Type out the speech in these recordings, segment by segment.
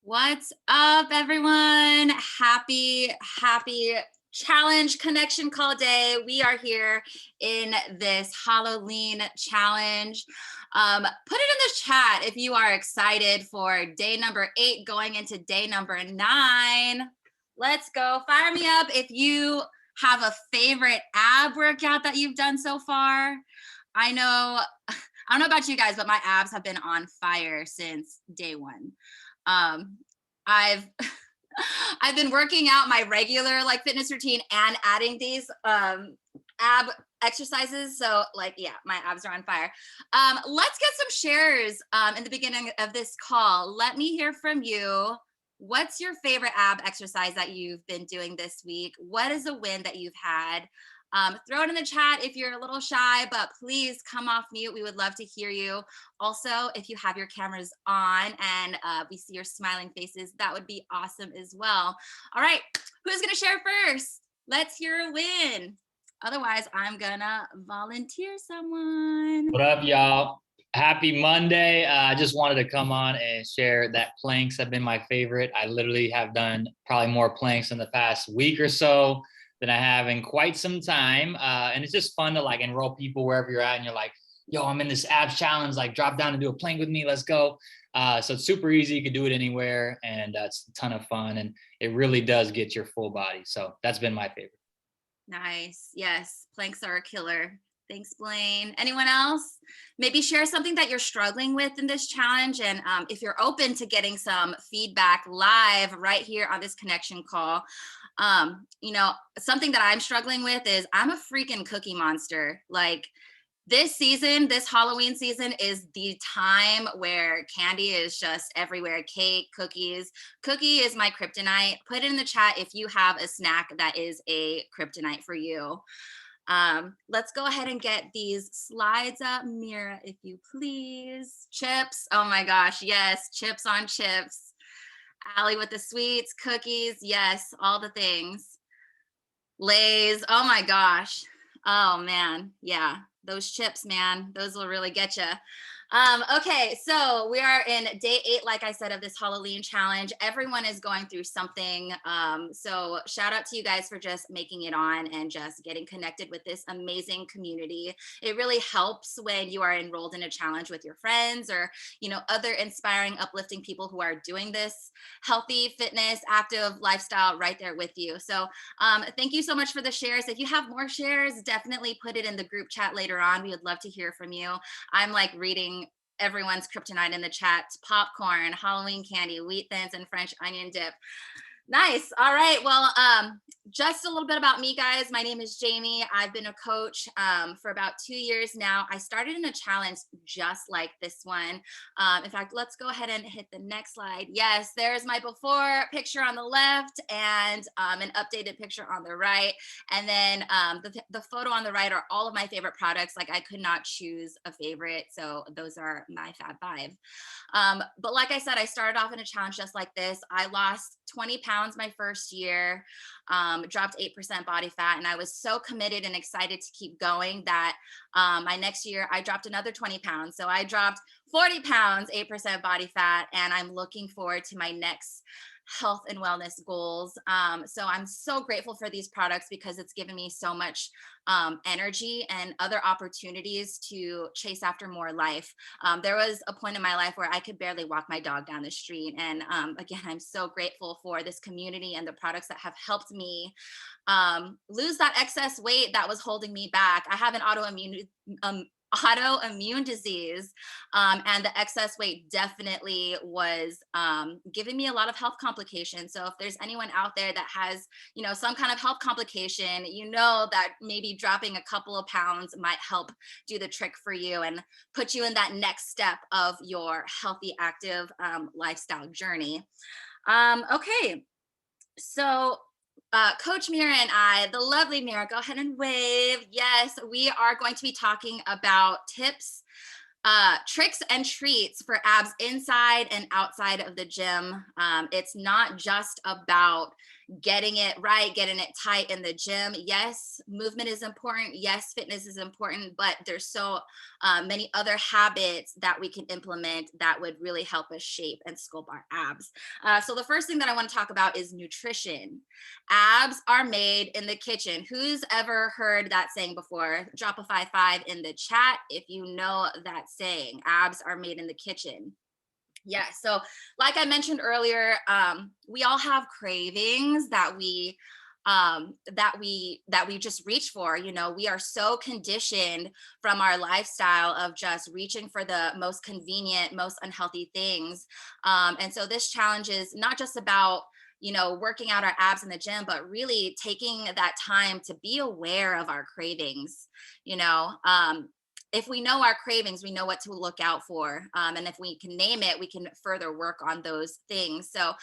What's up, everyone? Happy challenge connection call day. We are here in this HallowLean challenge. Put it in the chat if you are excited for day number 8 going into day number 9. Let's go. Fire me up if you have a favorite ab workout that you've done so far. I don't know about you guys, but my abs have been on fire since day 1. I've I've been working out my regular fitness routine and adding these ab exercises. So yeah, my abs are on fire. Let's get some shares in the beginning of this call. Let me hear from you. What's your favorite ab exercise that you've been doing this week? What is a win that you've had? Throw it in the chat if you're a little shy, but please come off mute. We would love to hear you. Also, if you have your cameras on and we see your smiling faces, that would be awesome as well. All right, who's gonna share first? Let's hear a win. Otherwise, I'm gonna volunteer someone. What up, y'all? Happy Monday. I just wanted to come on and share that planks have been my favorite. I literally have done probably more planks in the past week or so than I have in quite some time. And it's just fun to enroll people wherever you're at and you're like, yo, I'm in this abs challenge, drop down and do a plank with me, let's go. So it's super easy, you can do it anywhere, and it's a ton of fun, and it really does get your full body. So that's been my favorite. Nice. Yes, planks are a killer. Thanks, Blaine. Anyone else? Maybe share something that you're struggling with in this challenge. And if you're open to getting some feedback live right here on this connection call, something that I'm struggling with is I'm a freaking cookie monster. This season, this Halloween season is the time where candy is just everywhere. Cake, cookies. Cookie is my kryptonite. Put it in the chat if you have a snack that is a kryptonite for you. Let's go ahead and get these slides up. Mira, if you please. Chips. Oh my gosh. Yes. Chips on chips. Allie with the sweets, cookies. Yes. All the things. Lay's. Oh my gosh. Oh man. Yeah. Those chips, man, those will really get you. Okay, so we are in day 8, like I said, of this HallowLean challenge. Everyone is going through something. So shout out to you guys for just making it on and just getting connected with this amazing community. It really helps when you are enrolled in a challenge with your friends or, other inspiring, uplifting people who are doing this healthy, fitness, active lifestyle right there with you. So thank you so much for the shares. If you have more shares, definitely put it in the group chat later on. We would love to hear from you. I'm reading everyone's kryptonite in the chat: popcorn, Halloween candy, wheat thins, and French onion dip. Nice. All right. Well, just a little bit about me, guys. My name is Jamie. I've been a coach for about 2 years now. I started in a challenge just like this one. In fact, let's go ahead and hit the next slide. Yes, there's my before picture on the left and an updated picture on the right. And then the photo on the right are all of my favorite products. I could not choose a favorite. So those are my Fab 5. But like I said, I started off in a challenge just like this. I lost 20 pounds my first year, dropped 8% body fat, and I was so committed and excited to keep going that my next year I dropped another 20 pounds. So I dropped 40 pounds, 8% body fat, and I'm looking forward to my next health and wellness goals. So I'm so grateful for these products because it's given me so much energy and other opportunities to chase after more life. There was a point in my life where I could barely walk my dog down the street. And again, I'm so grateful for this community and the products that have helped me lose that excess weight that was holding me back. I have an autoimmune disease, and the excess weight definitely was giving me a lot of health complications. So if there's anyone out there that has some kind of health complication, that maybe dropping a couple of pounds might help do the trick for you and put you in that next step of your healthy, active lifestyle journey. Okay, so Coach Mira and I, the lovely Mira, go ahead and wave. Yes, we are going to be talking about tips, tricks, and treats for abs inside and outside of the gym. It's not just about getting it right, getting it tight in the gym. Yes, movement is important. Yes, fitness is important, but there's so many other habits that we can implement that would really help us shape and sculpt our abs. So the first thing that I want to talk about is nutrition. Abs are made in the kitchen. Who's ever heard that saying before? Drop a 5 in the chat if you know that saying. Abs are made in the kitchen. Yeah. So, like I mentioned earlier, we all have cravings that we just reach for. You know, we are so conditioned from our lifestyle of just reaching for the most convenient, most unhealthy things. And so, this challenge is not just about working out our abs in the gym, but really taking that time to be aware of our cravings. You know, if we know our cravings, we know what to look out for. And if we can name it, we can further work on those things. So,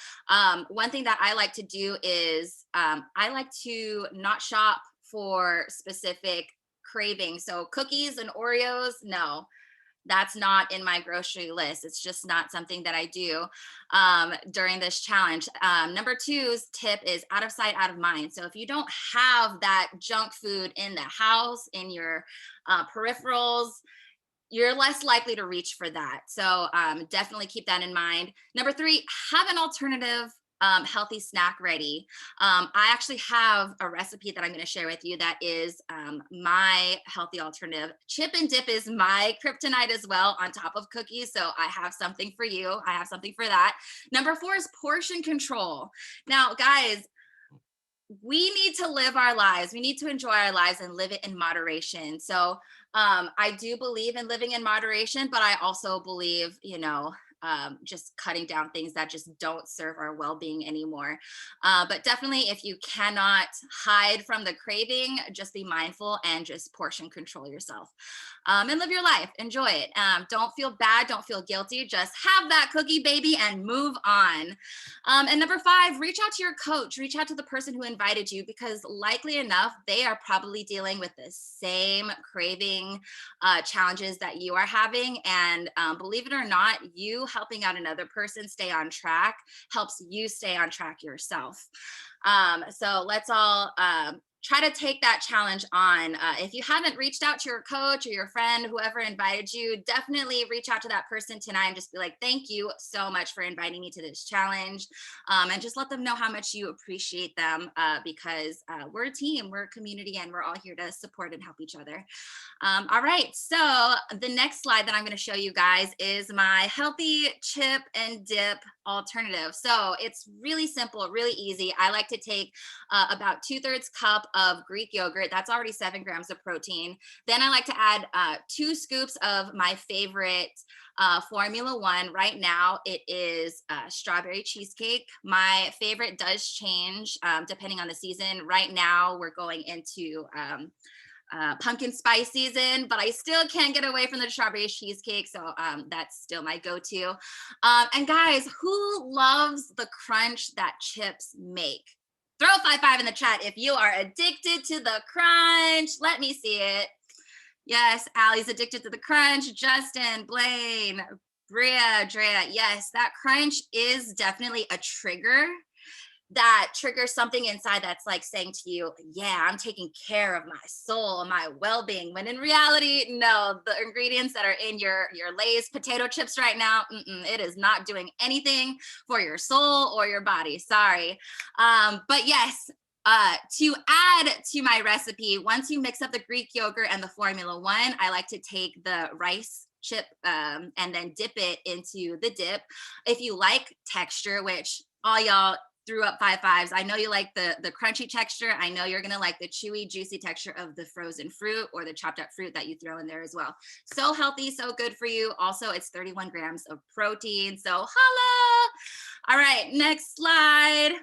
one thing that I like to do is I like to not shop for specific cravings. So, cookies and Oreos, no, that's not in my grocery list. It's just not something that I do during this challenge. Number two's tip is out of sight, out of mind. So if you don't have that junk food in the house, in your peripherals, you're less likely to reach for that. So definitely keep that in mind. Number three, have an alternative healthy snack ready. I actually have a recipe that I'm going to share with you that is my healthy alternative. Chip and dip is my kryptonite as well, on top of cookies. So I have something for you. I have something for that. Number four is portion control. Now, guys, we need to live our lives. We need to enjoy our lives and live it in moderation. So I do believe in living in moderation, but I also believe, just cutting down things that just don't serve our well-being anymore. But definitely, if you cannot hide from the craving, just be mindful and just portion control yourself, and live your life. Enjoy it. Don't feel bad. Don't feel guilty. Just have that cookie, baby, and move on. And number five, reach out to your coach. Reach out to the person who invited you, because likely enough, they are probably dealing with the same craving challenges that you are having. And believe it or not, you helping out another person stay on track helps you stay on track yourself. So let's all try to take that challenge on. If you haven't reached out to your coach or your friend, whoever invited you, definitely reach out to that person tonight and just be like, thank you so much for inviting me to this challenge. And just let them know how much you appreciate them, because we're a team, we're a community, and we're all here to support and help each other. All right, so the next slide that I'm going to show you guys is my healthy chip and dip alternative. So it's really simple, really easy. I like to take about 2/3 cup of Greek yogurt. That's already 7 grams of protein. Then I like to add 2 scoops of my favorite Formula One. Right now, it is strawberry cheesecake. My favorite does change depending on the season. Right now, we're going into pumpkin spice season, but I still can't get away from the strawberry cheesecake. So that's still my go-to. And guys, who loves the crunch that chips make? Throw a 5 in the chat if you are addicted to the crunch. Let me see it. Yes, Allie's addicted to the crunch. Justin, Blaine, Bria, Drea. Yes, that crunch is definitely a trigger that triggers something inside that's like saying to you, yeah, I'm taking care of my soul, my well-being. When in reality, no, the ingredients that are in your Lay's potato chips right now, it is not doing anything for your soul or your body. Sorry. But yes, to add to my recipe, once you mix up the Greek yogurt and the Formula One, I like to take the rice chip and then dip it into the dip. If you like texture, which all y'all threw up 5. I know you like the crunchy texture. I know you're gonna like the chewy, juicy texture of the frozen fruit or the chopped up fruit that you throw in there as well. So healthy, so good for you. Also, it's 31 grams of protein. So holla! All right, next slide.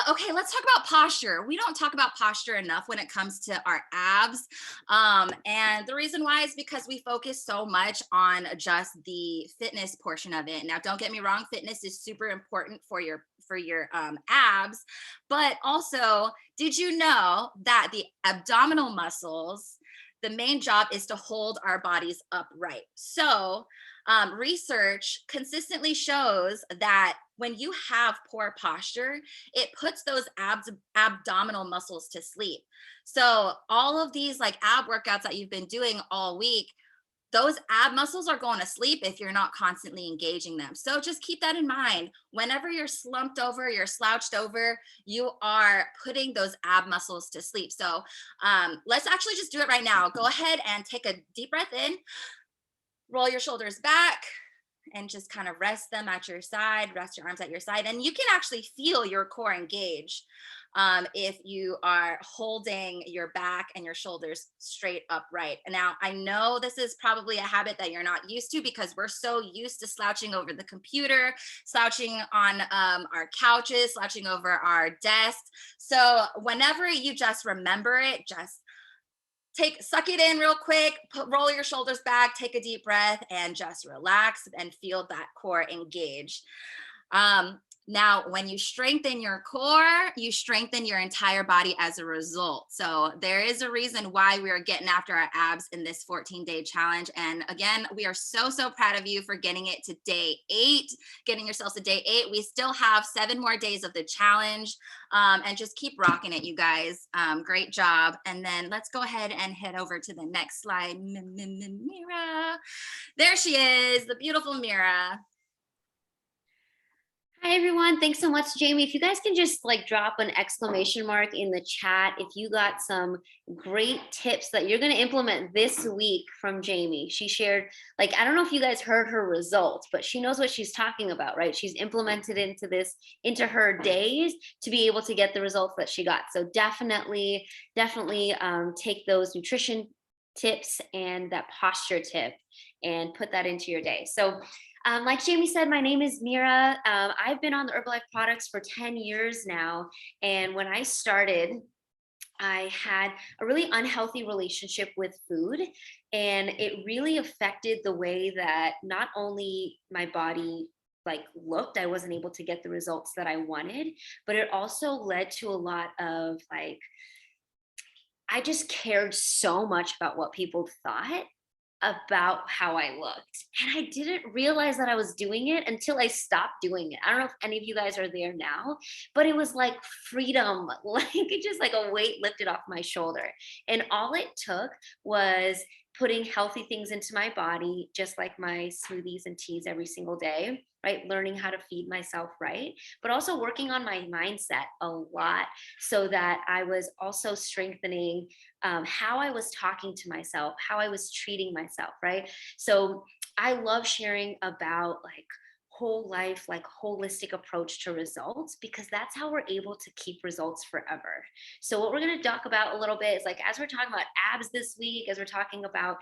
Okay, let's talk about posture. We don't talk about posture enough when it comes to our abs. And the reason why is because we focus so much on just the fitness portion of it. Now, don't get me wrong, fitness is super important for your abs, but also, did you know that the abdominal muscles, the main job is to hold our bodies upright? So research consistently shows that when you have poor posture, it puts those abdominal muscles to sleep. So all of these like ab workouts that you've been doing all week, those ab muscles are going to sleep if you're not constantly engaging them. So just keep that in mind. Whenever you're slumped over, you're slouched over, you are putting those ab muscles to sleep. So let's actually just do it right now. Go ahead and take a deep breath in, roll your shoulders back, and just kind of rest them at your side, rest your arms at your side. And you can actually feel your core engage if you are holding your back and your shoulders straight upright. And now I know this is probably a habit that you're not used to because we're so used to slouching over the computer, slouching on our couches, slouching over our desks. So whenever you just remember it, just suck it in real quick, roll your shoulders back, take a deep breath, and just relax and feel that core engage. Now, when you strengthen your core, you strengthen your entire body as a result. So there is a reason why we are getting after our abs in this 14-day challenge. And again, we are so, so proud of you for getting it to day 8, getting yourselves to day 8. We still have 7 more days of the challenge, and just keep rocking it, you guys. Great job. And then let's go ahead and head over to the next slide. Mira. There she is, the beautiful Mira. Hi everyone, thanks so much, Jamie. If you guys can just like drop an exclamation mark in the chat if you got some great tips that you're going to implement this week from Jamie. She shared, like, I don't know if you guys heard her results, but she knows what she's talking about, right? She's implemented into her days to be able to get the results that she got. So definitely take those nutrition tips and that posture tip and put that into your day. So like Jamie said, my name is Mira. I've been on the Herbalife products for 10 years now. And when I started, I had a really unhealthy relationship with food, and it really affected the way that not only my body like looked, I wasn't able to get the results that I wanted, but it also led to a lot of like, I just cared so much about what people thought about how I looked. And I didn't realize that I was doing it until I stopped doing it. I don't know if any of you guys are there now, but it was like freedom, like it just like a weight lifted off my shoulder. And all it took was putting healthy things into my body, just like my smoothies and teas every single day, right? Learning how to feed myself right, but also working on my mindset a lot so that I was also strengthening how I was talking to myself, how I was treating myself, right? So I love sharing about like whole life, like holistic approach to results, because that's how we're able to keep results forever. So what we're going to talk about a little bit is like, as we're talking about abs this week, as we're talking about,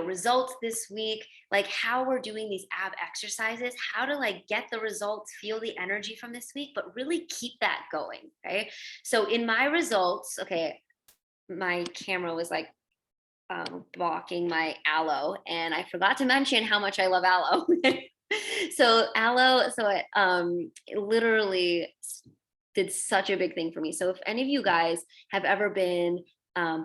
results this week, like how we're doing these ab exercises, how to like get the results, feel the energy from this week, but really keep that going. Okay. So in my results, okay, my camera was like blocking my aloe, and I forgot to mention how much I love aloe. So aloe, it literally did such a big thing for me. So if any of you guys have ever been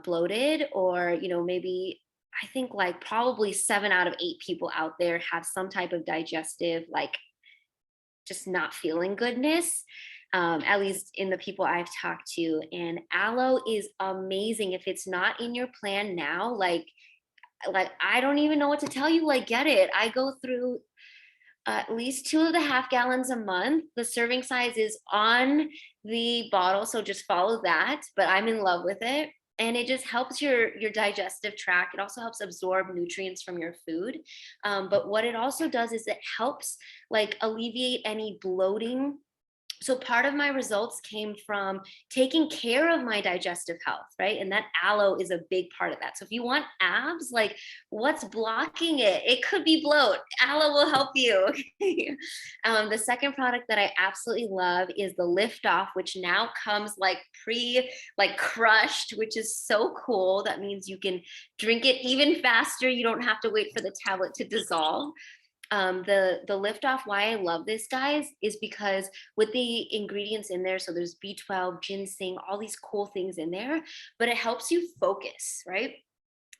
bloated, or maybe, I think like probably 7 out of 8 people out there have some type of digestive, like just not feeling goodness, at least in the people I've talked to. And aloe is amazing. If it's not in your plan now, like I don't even know what to tell you. Like, get it. I go through at least 2.5 gallons a month. The serving size is on the bottle, so just follow that. But I'm in love with it. And it just helps your digestive tract. It also helps absorb nutrients from your food. But what it also does is it helps like alleviate any bloating. So part of my results came from taking care of my digestive health, right? And that aloe is a big part of that. So if you want abs, like what's blocking it? It could be bloat. Aloe will help you. Okay. The second product that I absolutely love is the Lift Off, which now comes like crushed, which is so cool. That means you can drink it even faster. You don't have to wait for the tablet to dissolve. The Lift Off, why I love this, guys, is because with the ingredients in there, so there's B12, ginseng, all these cool things in there, but it helps you focus, right?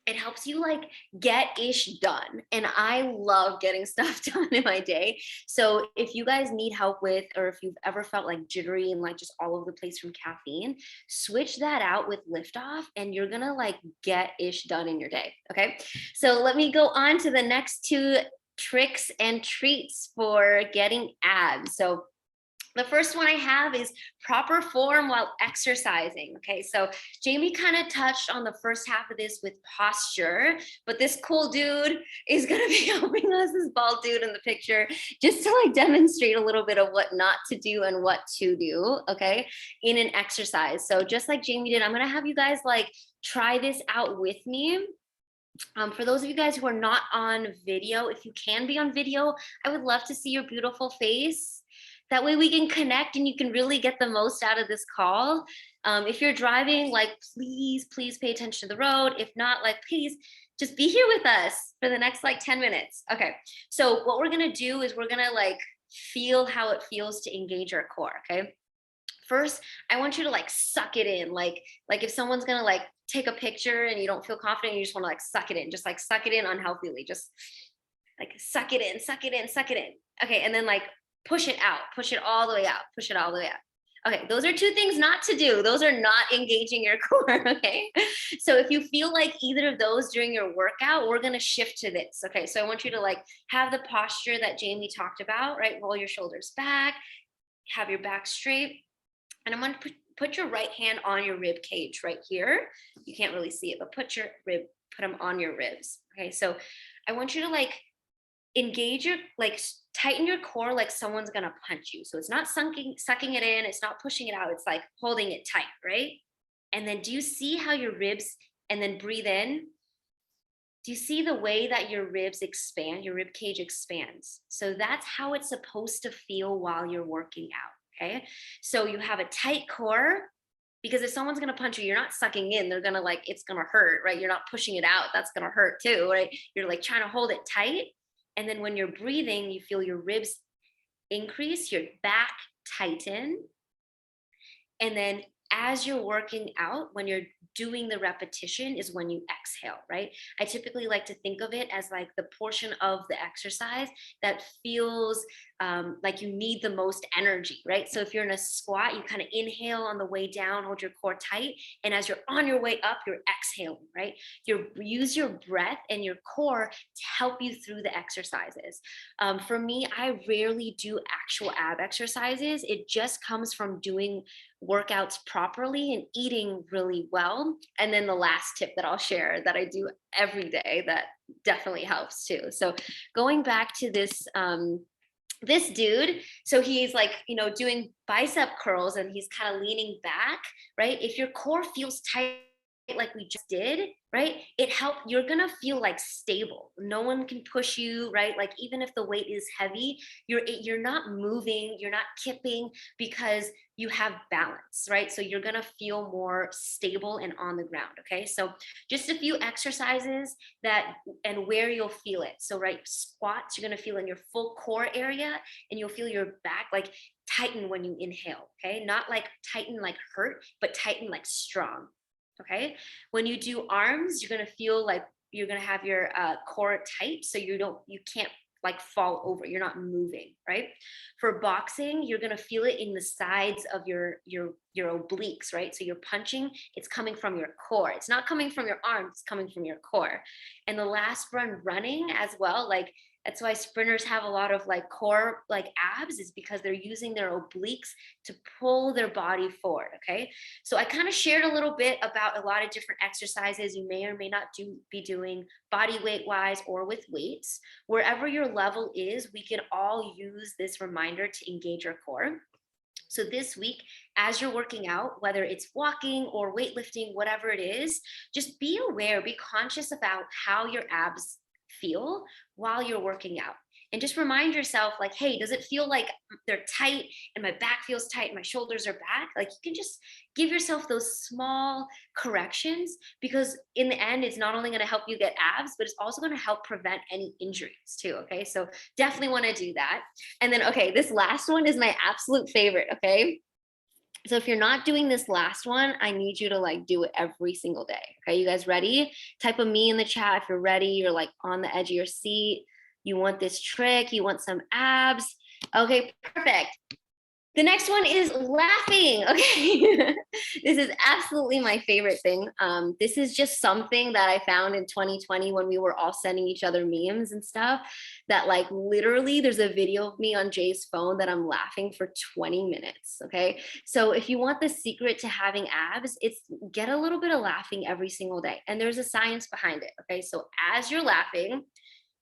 it helps you like get ish done. And I love getting stuff done in my day. So if you guys need help with, or if you've ever felt like jittery and like just all over the place from caffeine, switch that out with Liftoff and you're gonna like get ish done in your day. Okay. So let me go on to the next two tricks and treats for getting abs. So the first one I have is proper form while exercising. Okay, so Jamie kind of touched on the first half of this with posture, but this cool dude is going to be helping us, this bald dude in the picture, just to like demonstrate a little bit of what not to do and what to do, okay, in an exercise. So just like Jamie did, I'm going to have you guys like try this out with me. For those of you guys who are not on video, if you can be on video, I would love to see your beautiful face. That way we can connect and you can really get the most out of this call. If you're driving, like, please pay attention to the road. If not, like, please just be here with us for the next like 10 minutes. Okay, so what we're gonna do is we're gonna like feel how it feels to engage our core, okay? First, I want you to like suck it in. Like if someone's gonna like take a picture and you don't feel confident, you just wanna like suck it in, just like suck it in unhealthily. Just like suck it in, suck it in, suck it in. Okay, and then like push it out, push it all the way out, push it all the way out. Okay, those are two things not to do. Those are not engaging your core, okay? So if you feel like either of those during your workout, we're gonna shift to this, okay? So I want you to like have the posture that Jamie talked about, right? Roll your shoulders back, have your back straight, and I'm gonna put your right hand on your rib cage right here. You can't really see it, but put them on your ribs, okay? So I want you to like engage your, like tighten your core like someone's gonna punch you. So it's not sucking it in, it's not pushing it out, it's like holding it tight, right? And then do you see how your ribs, and then breathe in? Do you see the way that your ribs expand, your rib cage expands? So that's how it's supposed to feel while you're working out, okay? So you have a tight core, because if someone's gonna punch you, you're not sucking in, they're gonna like, it's gonna hurt, right? You're not pushing it out, that's gonna hurt too, right? You're like trying to hold it tight. And then when you're breathing, you feel your ribs increase, your back tighten. And then as you're working out, when you're doing the repetition is when you exhale, right? I typically like to think of it as like the portion of the exercise that feels like you need the most energy, right? So if you're in a squat, you kind of inhale on the way down, hold your core tight. And as you're on your way up, you're exhaling, right? You use your breath and your core to help you through the exercises. For me, I rarely do actual ab exercises. It just comes from doing workouts properly and eating really well. And then the last tip that I'll share that I do every day that definitely helps too. So going back to this, this dude, so he's like, you know, doing bicep curls and he's kind of leaning back, right? If your core feels tight like we just did, right? You're gonna feel like stable. No one can push you, right? Like even if the weight is heavy, you're not moving, you're not kipping because you have balance, right? So you're gonna feel more stable and on the ground, okay? So just a few exercises and where you'll feel it. So right, squats, you're gonna feel in your full core area and you'll feel your back like tighten when you inhale, okay? Not like tighten like hurt, but tighten like strong. Okay, when you do arms, you're gonna feel like you're gonna have your core tight, so you can't like fall over. You're not moving, right? For boxing, you're gonna feel it in the sides of your obliques, right? So you're punching, it's coming from your core. It's not coming from your arms, it's coming from your core. And the last one, running as well, like that's why sprinters have a lot of like core like abs, is because they're using their obliques to pull their body forward, okay? So I kind of shared a little bit about a lot of different exercises you may or may not be doing body weight wise or with weights. Wherever your level is, we can all use this reminder to engage our core. So this week, as you're working out, whether it's walking or weightlifting, whatever it is, just be aware, be conscious about how your abs feel while you're working out. And just remind yourself like, hey, does it feel like they're tight and my back feels tight and my shoulders are back? Like you can just give yourself those small corrections, because in the end, it's not only going to help you get abs, but it's also going to help prevent any injuries too. Okay, so definitely want to do that. And then, okay, this last one is my absolute favorite. Okay, So if you're not doing this last one, I need you to like do it every single day. Okay, you guys ready? Type a me in the chat if you're ready. You're like on the edge of your seat. You want this trick, you want some abs. Okay, perfect. The next one is laughing. Okay. This is absolutely my favorite thing. This is just something that I found in 2020 when we were all sending each other memes and stuff, that like literally there's a video of me on Jay's phone that I'm laughing for 20 minutes. Okay. So if you want the secret to having abs, it's get a little bit of laughing every single day. And there's a science behind it. Okay. So as you're laughing,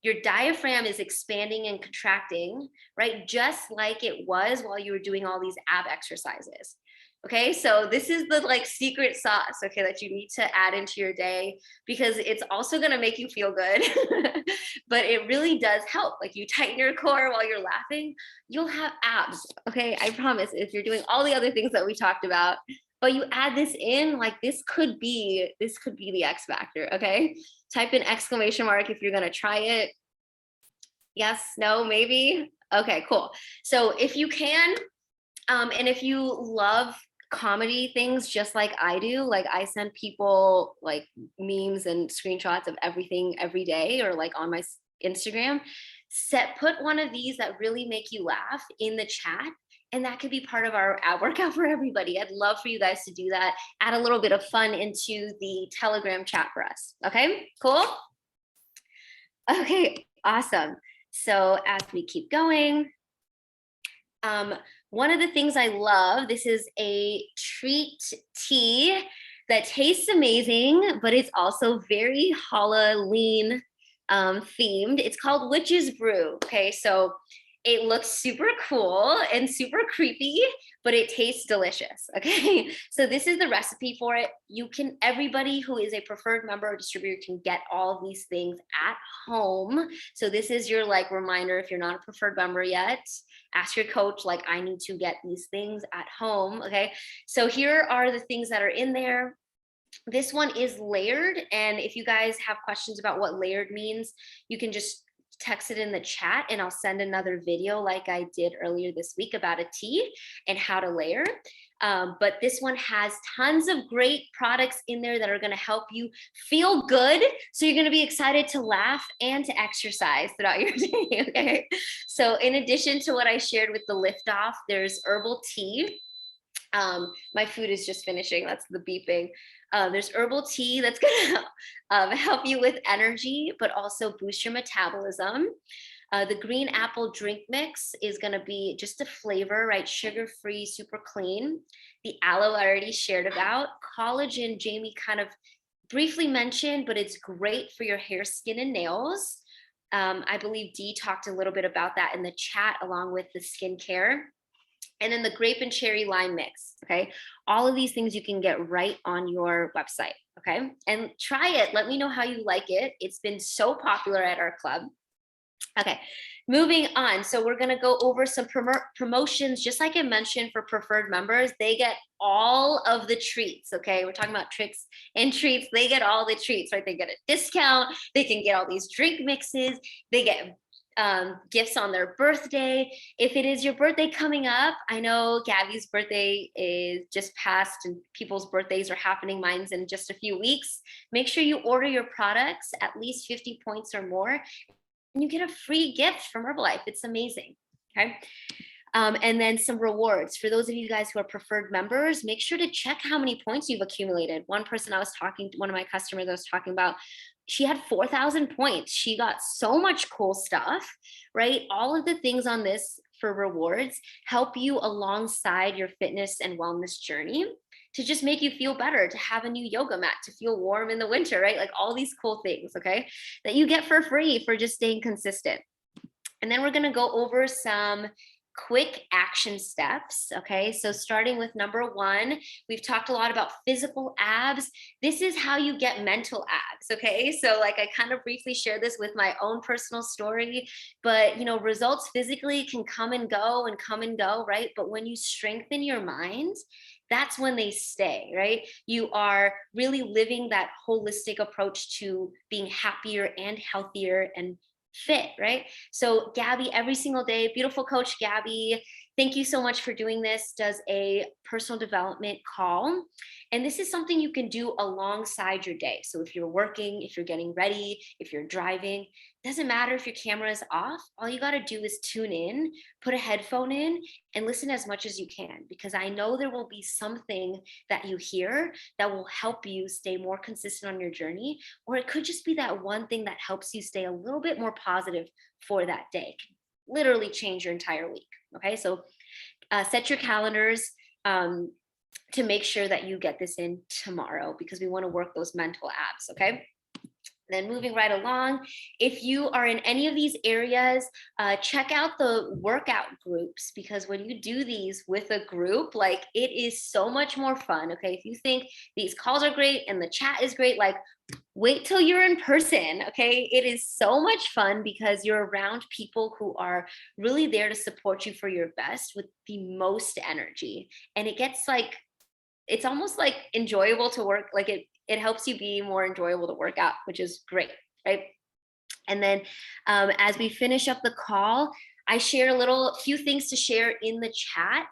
your diaphragm is expanding and contracting, right? Just like it was while you were doing all these ab exercises. Okay, so this is the like secret sauce, okay, that you need to add into your day, because it's also gonna make you feel good, but it really does help. Like you tighten your core while you're laughing, you'll have abs, okay? I promise, if you're doing all the other things that we talked about, but you add this in, like this could be the X factor, okay? Type in exclamation mark if you're gonna try it. Yes, no, maybe. Okay, cool. So if you can, and if you love comedy things just like I do, like I send people like memes and screenshots of everything every day, or like on my Instagram, put one of these that really make you laugh in the chat. And that could be part of our ab workout for everybody. I'd love for you guys to do that. Add a little bit of fun into the Telegram chat for us. Okay, cool. Okay, awesome. So as we keep going, one of the things I love, this is a treat tea that tastes amazing, but it's also very HallowLean themed. It's called Witch's Brew. Okay, so it looks super cool and super creepy, but it tastes delicious. Okay, so this is the recipe for it. Everybody who is a preferred member or distributor can get all of these things at home. So this is your like reminder, if you're not a preferred member yet, ask your coach, like, I need to get these things at home. Okay, so here are the things that are in there. This one is layered, and if you guys have questions about what layered means, you can just text it in the chat and I'll send another video like I did earlier this week about a tea and how to layer. But this one has tons of great products in there that are going to help you feel good. So you're going to be excited to laugh and to exercise throughout your day. Okay. So in addition to what I shared with the lift off, there's herbal tea. My food is just finishing. That's the beeping. There's herbal tea that's gonna help you with energy, but also boost your metabolism. The green apple drink mix is gonna be just a flavor, right? Sugar-free, super clean. The aloe I already shared about. Collagen, Jamie kind of briefly mentioned, but it's great for your hair, skin, and nails. I believe Dee talked a little bit about that in the chat along with the skincare. And then the grape and cherry lime mix, okay? All of these things you can get right on your website, okay? And try it, let me know how you like it. It's been so popular at our club. Okay, moving on. So we're gonna go over some promotions, just like I mentioned for preferred members, they get all of the treats, okay? We're talking about tricks and treats, they get all the treats, right? They get a discount, they can get all these drink mixes, they get gifts on their birthday. If it is your birthday coming up, I know Gabby's birthday is just passed and people's birthdays are happening. Mine's in just a few weeks. Make sure you order your products at least 50 points or more, and you get a free gift from Herbalife. It's amazing. Okay. And then some rewards for those of you guys who are preferred members. Make sure to check how many points you've accumulated. One of my customers I was talking about, she had 4,000 points. She got so much cool stuff, right? All of the things on this for rewards help you alongside your fitness and wellness journey to just make you feel better, to have a new yoga mat, to feel warm in the winter, right? Like all these cool things, okay, that you get for free for just staying consistent. And then we're gonna go over some quick action steps. Okay, so starting with number one, we've talked a lot about physical abs. This is how you get mental abs. Okay, so like I kind of briefly shared this with my own personal story, but you know, results physically can come and go, right? But when you strengthen your mind, that's when they stay, right? You are really living that holistic approach to being happier and healthier and fit, right? So Gabby, every single day, beautiful coach Gabby, Thank you so much for doing this, does a personal development call. And this is something you can do alongside your day. So if you're working, if you're getting ready, if you're driving, doesn't matter if your camera is off. All you got to do is tune in, put a headphone in, and listen as much as you can, because I know there will be something that you hear that will help you stay more consistent on your journey. Or it could just be that one thing that helps you stay a little bit more positive for that day. It can literally change your entire week. Okay, so set your calendars to make sure that you get this in tomorrow, because we want to work those mental abs. Okay. Then moving right along, if you are in any of these areas, check out the workout groups, because when you do these with a group, like, it is so much more fun. Okay, if you think these calls are great and the chat is great, like, wait till you're in person. Okay, it is so much fun because you're around people who are really there to support you for your best with the most energy, and it gets like, it's almost like enjoyable to work. Like, it helps you be more enjoyable to work out, which is great, right? And then as we finish up the call, I share a few things to share in the chat.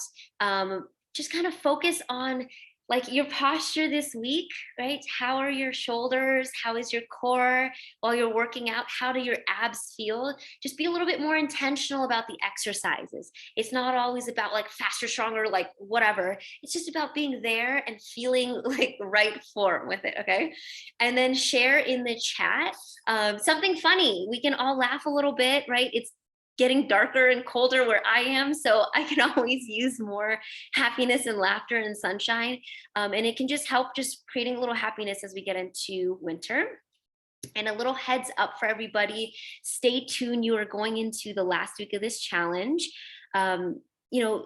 Just kind of focus on like your posture this week, right? How are your shoulders? How is your core while you're working out? How do your abs feel? Just be a little bit more intentional about the exercises. It's not always about like faster, stronger, like whatever. It's just about being there and feeling like the right form with it, okay? And then share in the chat something funny. We can all laugh a little bit, right? It's getting darker and colder where I am, so I can always use more happiness and laughter and sunshine. And it can just help just creating a little happiness as we get into winter. And a little heads up for everybody, stay tuned. You are going into the last week of this challenge.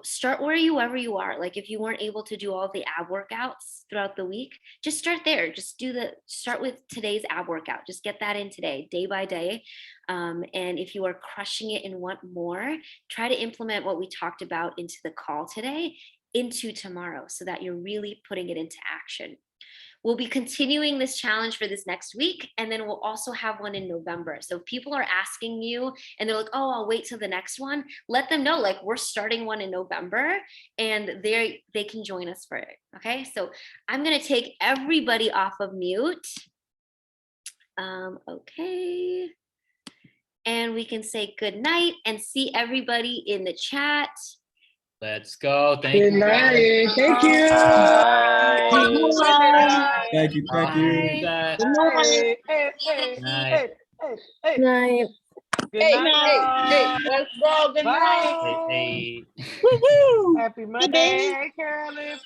Start wherever you are. Like, if you weren't able to do all the ab workouts throughout the week, just start there. Just start with today's ab workout. Just get that in today, day by day. And if you are crushing it and want more, try to implement what we talked about into the call today into tomorrow, so that you're really putting it into action. We'll be continuing this challenge for this next week, and then we'll also have one in November. So if people are asking you and they're like, oh, I'll wait till the next one, let them know, like, we're starting one in November, and they can join us for it. Okay, so I'm gonna take everybody off of mute. Okay. And we can say good night and see everybody in the chat. Let's go. Thank Good you. night. Thank you. Thank you. Thank you. Good night. Night. Good night. Let's go. Good night. Hey. Happy Monday, Carolyn.